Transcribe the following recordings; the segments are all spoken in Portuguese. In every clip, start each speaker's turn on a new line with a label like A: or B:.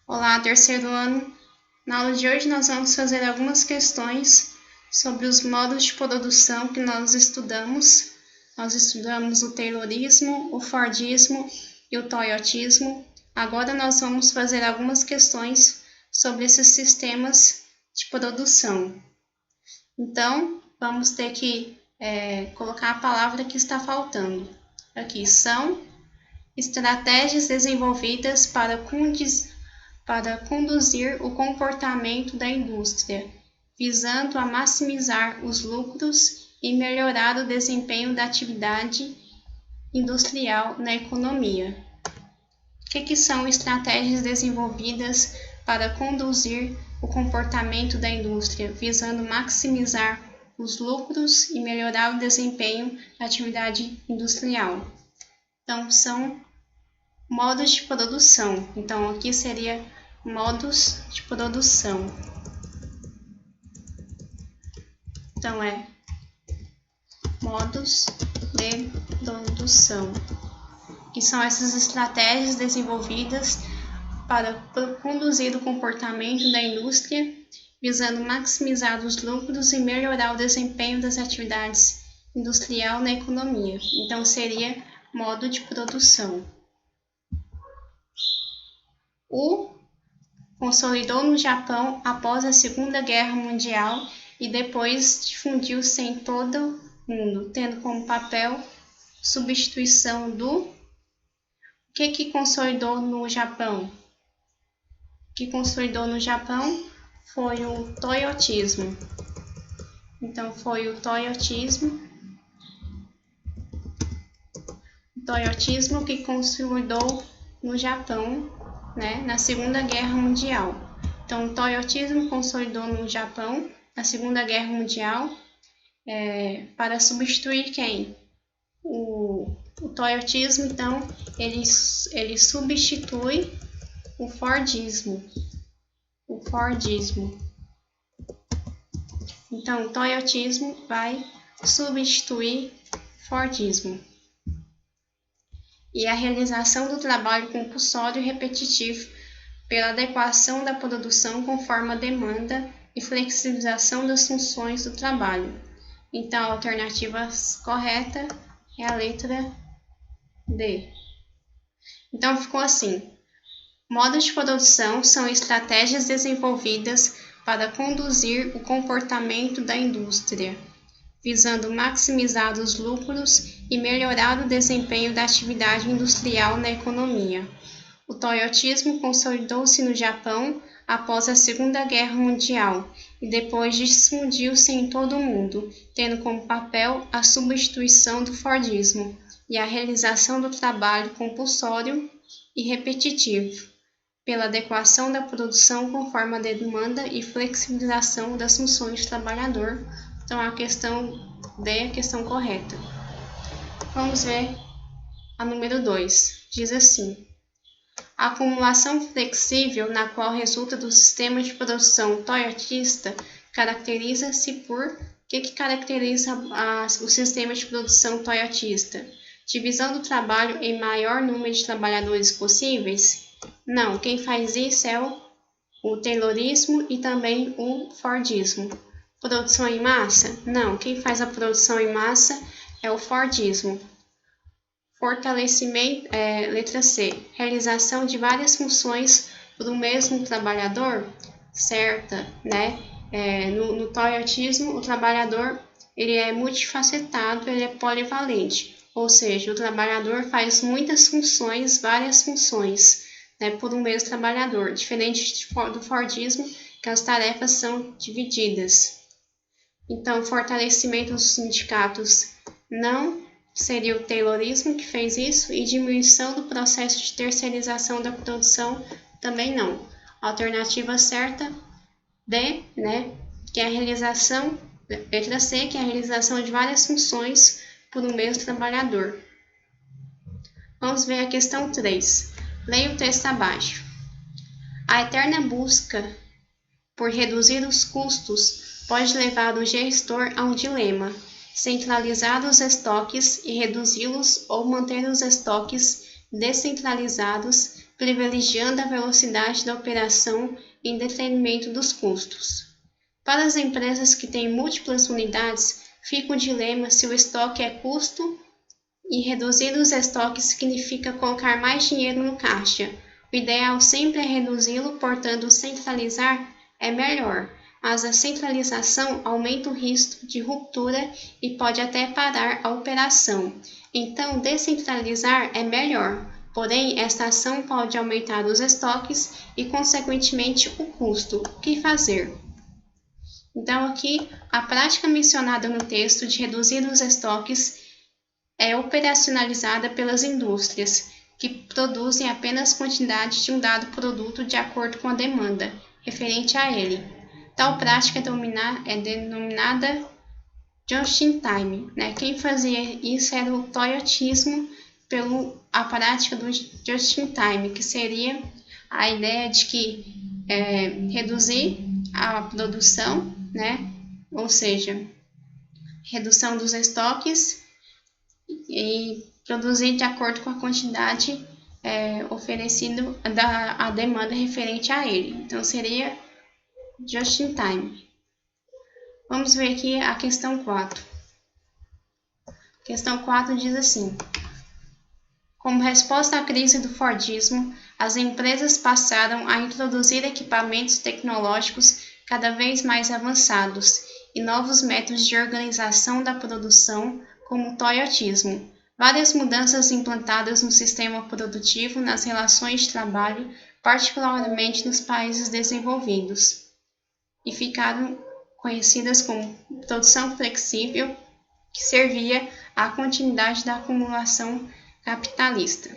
A: Olá, terceiro ano. Na aula de hoje nós vamos fazer algumas questões sobre os modos de produção que nós estudamos. Nós estudamos o Taylorismo, o Fordismo e o Toyotismo. Agora nós vamos fazer algumas questões sobre esses sistemas de produção. Então, vamos ter que colocar a palavra que está faltando. Aqui são estratégias desenvolvidas para conduzir o comportamento da indústria, visando a maximizar os lucros e melhorar o desempenho da atividade industrial na economia. O que são estratégias desenvolvidas para conduzir o comportamento da indústria, visando maximizar os lucros e melhorar o desempenho da atividade industrial? Então, são modos de produção. Então, aqui seria modos de produção. Então, modos de produção, que são essas estratégias desenvolvidas para conduzir o comportamento da indústria, visando maximizar os lucros e melhorar o desempenho das atividades industrial na economia. Então, seria modo de produção. O consolidou no Japão após a Segunda Guerra Mundial e depois difundiu-se em todo o mundo, tendo como papel substituição do... O que consolidou no Japão? O que consolidou no Japão foi o Toyotismo. Então, foi o Toyotismo que consolidou no Japão, na Segunda Guerra Mundial. Então, o Toyotismo consolidou no Japão na Segunda Guerra Mundial para substituir quem? O Toyotismo, então, ele substitui o Fordismo. Então, o Toyotismo vai substituir o Fordismo. E a realização do trabalho compulsório e repetitivo pela adequação da produção conforme a demanda e flexibilização das funções do trabalho. Então, a alternativa correta é a letra D. Então, ficou assim. Modos de produção são estratégias desenvolvidas para conduzir o comportamento da indústria, visando maximizar os lucros e melhorar o desempenho da atividade industrial na economia. O Toyotismo consolidou-se no Japão após a Segunda Guerra Mundial e depois difundiu-se em todo o mundo, tendo como papel a substituição do Fordismo e a realização do trabalho compulsório e repetitivo, pela adequação da produção conforme a demanda e flexibilização das funções do trabalhador. Então, a questão D é a questão correta. Vamos ver a número 2. Diz assim: a acumulação flexível, na qual resulta do sistema de produção toyotista, caracteriza-se por... O que caracteriza o sistema de produção toyotista? Divisão do trabalho em maior número de trabalhadores possíveis? Não, quem faz isso é o Taylorismo e também o Fordismo. Produção em massa? Não, quem faz a produção em massa é o Fordismo. Fortalecimento, letra C, realização de várias funções por um mesmo trabalhador? Certa, no Toyotismo, o trabalhador ele é multifacetado, ele é polivalente, ou seja, o trabalhador faz muitas funções, várias funções, por um mesmo trabalhador, diferente do Fordismo, que as tarefas são divididas. Então, fortalecimento dos sindicatos não seria o Taylorismo que fez isso, e diminuição do processo de terceirização da produção também não. Alternativa certa, D, que é a realização, letra C, que é a realização de várias funções por um mesmo trabalhador. Vamos ver a questão 3. Leia o texto abaixo. A eterna busca por reduzir os custos pode levar o gestor a um dilema: centralizar os estoques e reduzi-los ou manter os estoques descentralizados privilegiando a velocidade da operação em detrimento dos custos. Para as empresas que têm múltiplas unidades, fica o dilema se o estoque é custo e reduzir os estoques significa colocar mais dinheiro no caixa. O ideal sempre é reduzi-lo, portanto, centralizar é melhor, mas a centralização aumenta o risco de ruptura e pode até parar a operação. Então, descentralizar é melhor, porém, esta ação pode aumentar os estoques e, consequentemente, o custo. O que fazer? Então, aqui, a prática mencionada no texto de reduzir os estoques é operacionalizada pelas indústrias, que produzem apenas quantidade de um dado produto de acordo com a demanda referente a ele. Tal prática é denominada just-in-time. Quem fazia isso era o toyotismo a prática do just-in-time, que seria a ideia de que reduzir a produção, ou seja, redução dos estoques e produzir de acordo com a quantidade oferecida a demanda referente a ele. Então, seria just in time. Vamos ver aqui a questão 4. A questão 4 diz assim: como resposta à crise do Fordismo, as empresas passaram a introduzir equipamentos tecnológicos cada vez mais avançados e novos métodos de organização da produção, como o toyotismo. Várias mudanças implantadas no sistema produtivo, nas relações de trabalho, particularmente nos países desenvolvidos, e ficaram conhecidas como produção flexível, que servia à continuidade da acumulação capitalista.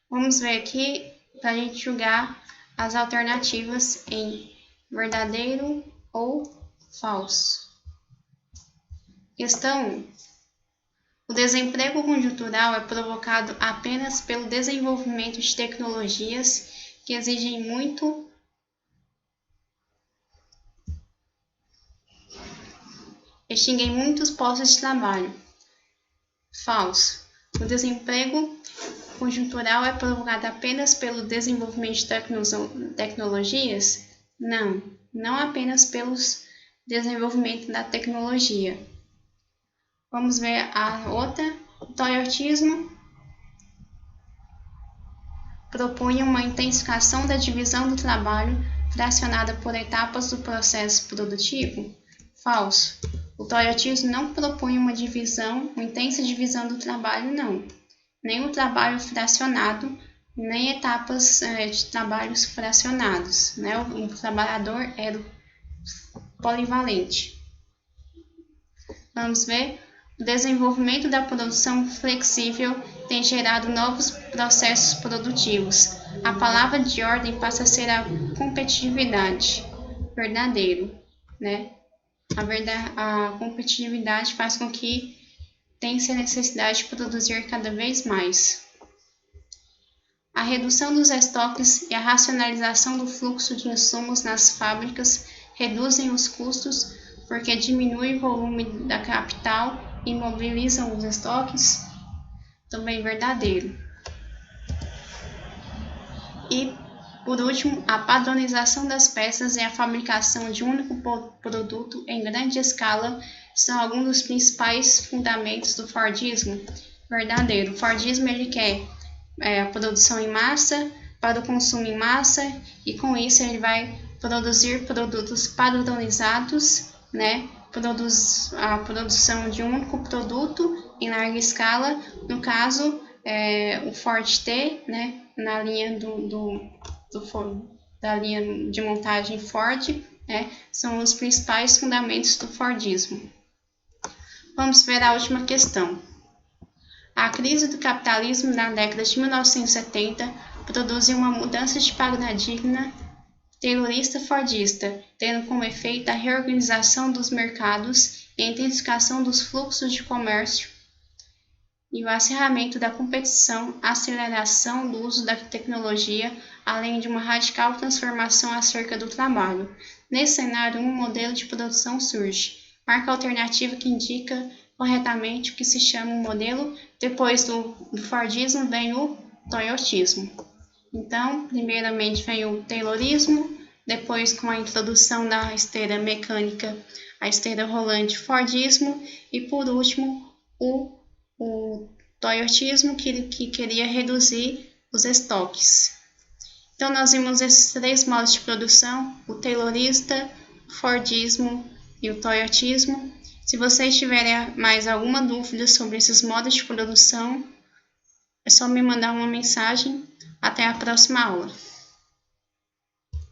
A: Vamos ver aqui para a gente julgar as alternativas em verdadeiro ou falso. Questão 1. O desemprego conjuntural é provocado apenas pelo desenvolvimento de tecnologias que exigem extinguem muitos postos de trabalho. Falso. O desemprego conjuntural é provocado apenas pelo desenvolvimento de tecnologias? Não apenas pelo desenvolvimento da tecnologia. Vamos ver a outra. O toyotismo propunha uma intensificação da divisão do trabalho fracionada por etapas do processo produtivo? Falso. O toyotismo não propunha uma intensa divisão do trabalho, não. Nem o trabalho fracionado, nem etapas de trabalhos fracionados. O trabalhador era polivalente. Vamos ver. O desenvolvimento da produção flexível tem gerado novos processos produtivos. A palavra de ordem passa a ser a competitividade. Verdadeiro, A competitividade faz com que tenha-se a necessidade de produzir cada vez mais. A redução dos estoques e a racionalização do fluxo de insumos nas fábricas reduzem os custos porque diminui o volume da capital e mobilizam os estoques? Também verdadeiro. E, por último, a padronização das peças e a fabricação de um único produto em grande escala são alguns dos principais fundamentos do Fordismo? Verdadeiro. O Fordismo ele quer a produção em massa, para o consumo em massa, e com isso ele vai produzir produtos padronizados, a produção de um único produto em larga escala, no caso, o Ford T, na linha da linha de montagem Ford, são os principais fundamentos do Fordismo. Vamos ver a última questão. A crise do capitalismo na década de 1970 produziu uma mudança de paradigma taylorista-fordista, tendo como efeito a reorganização dos mercados e a intensificação dos fluxos de comércio e o acirramento da competição, a aceleração do uso da tecnologia, além de uma radical transformação acerca do trabalho. Nesse cenário, um modelo de produção surge. Marca alternativa que indica corretamente o que se chama um modelo. Depois do Fordismo vem o Toyotismo. Então, primeiramente vem o Taylorismo, depois com a introdução da esteira mecânica, a esteira rolante, Fordismo, e por último o Toyotismo, que queria reduzir os estoques. Então, nós vimos esses 3 modos de produção, o Taylorista, o Fordismo e o Toyotismo. Se vocês tiverem mais alguma dúvida sobre esses modos de produção, é só me mandar uma mensagem. Até a próxima aula.